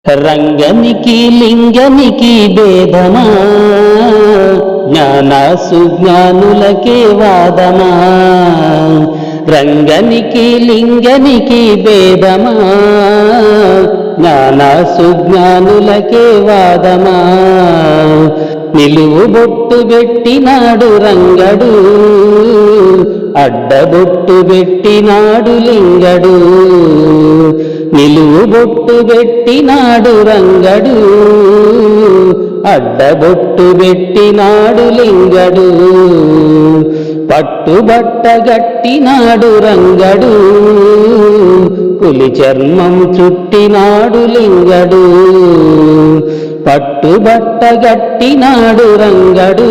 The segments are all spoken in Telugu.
రంగనికి లింగనికి భేదమా, జ్ఞాన సుజ్ఞానులకే వాదమా. రంగనికి లింగనికి భేదమా, జ్ఞాన సుజ్ఞానులకే వాదమా. నిలువు బొట్టు పెట్టినాడు రంగడు, అడ్డబొట్టు పెట్టినాడు లింగడు. నిలువు బొట్టు పెట్టినాడు రంగడు, అడ్డబొట్టు పెట్టినాడు లింగడు. పట్టుబట్ట గట్టినాడు రంగడు, పులి చర్మం చుట్టినాడు లింగడు. పట్టుబట్ట గట్టినాడు రంగడు,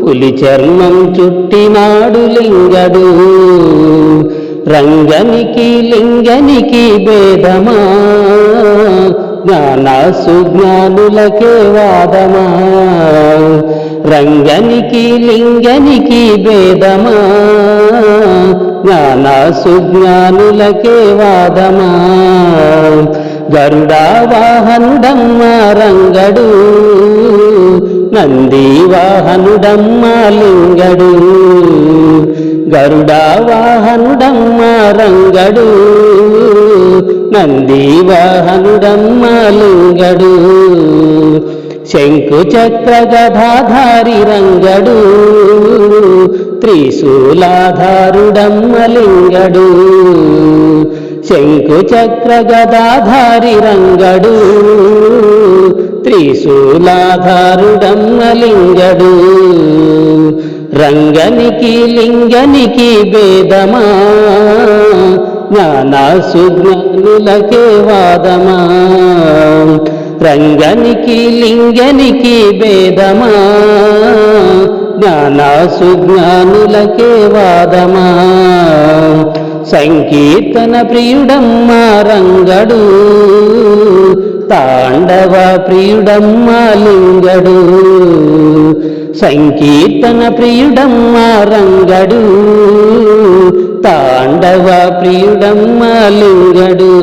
పులి చర్మం చుట్టినాడు లింగడు. రంగనికి లింగనికి భేదమా, జ్ఞాన సుజ్ఞానులకే వాదమా. రంగనికి లింగనికి భేదమా, జ్ఞాన సుజ్ఞానులకే వాదమా. గరుడా వాహనుడమ్మ రంగడు, నంది వాహనుడమ్మ లింగడు. గరుడా వాహనుడమ్మ రంగడు, నంది వాహనుడమ్మ లింగడు. శంకు చక్ర గదాధారి రంగడు, త్రిశూలాధారుడమ్మ లింగడు. శంకు చక్ర గదాధారి రంగడు, త్రిశూలాధారుడమ్మ లింగడు. రంగనికి లింగనికి భేదమా, జ్ఞాన సుజ్ఞానులకే వాదమా. రంగనికి లింగనికి భేదమా, జ్ఞాన సుజ్ఞానులకే వాదమా. సంకీర్తన ప్రియుడమ్మ రంగడు, తాండవ ప్రియుడమ్మ లింగడు. సంకీర్తన ప్రియుడమ్మ రంగడు, తాండవ ప్రియుడమ్మ లింగడు.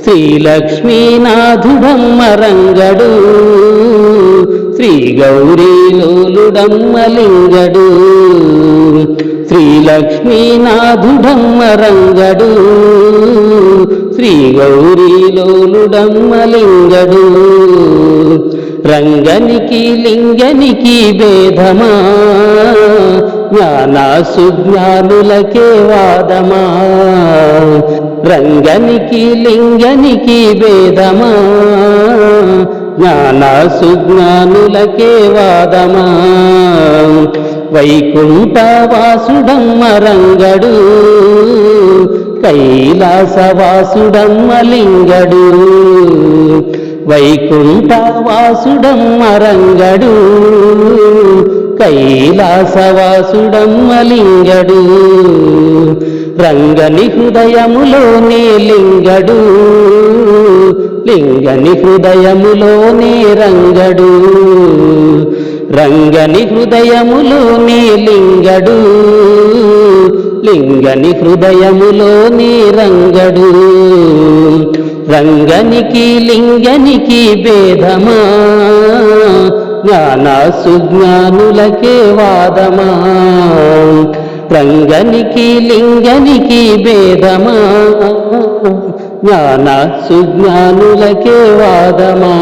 శ్రీలక్ష్మీనాథుడమ్మ రంగడు, శ్రీ గౌరీలోలుడమ్మ లింగడు. శ్రీలక్ష్మీనాథుడమ్మ రంగడు, శ్రీ గౌరీలోలుడమ్మ లింగడు. రంగనికి లింగనికి భేదమా, జ్ఞాన సుజ్ఞానులకే వాదమా. రంగనికి లింగనికి భేదమా, జ్ఞాన సుజ్ఞానులకే వాదమా. వైకుంఠవాసుడమ్మ రంగడు, కైలాసవాసుడమ్మ లింగడు. వైకుంఠవాసుడమ్మ రంగడు, కైలాసవాసుడమ్మ లింగడు. రంగని హృదయములోనే లింగడు, లింగని హృదయములోనే రంగడు. రంగని హృదయములోనే లింగడు, లింగని హృదయములోనే రంగడు. రంగనికి లింగనికి భేదమా, జ్ఞాన సుజ్ఞానులకే వాదమా. రంగనికి లింగనికి భేదమా, జ్ఞాన సుజ్ఞానులకే వాదమా.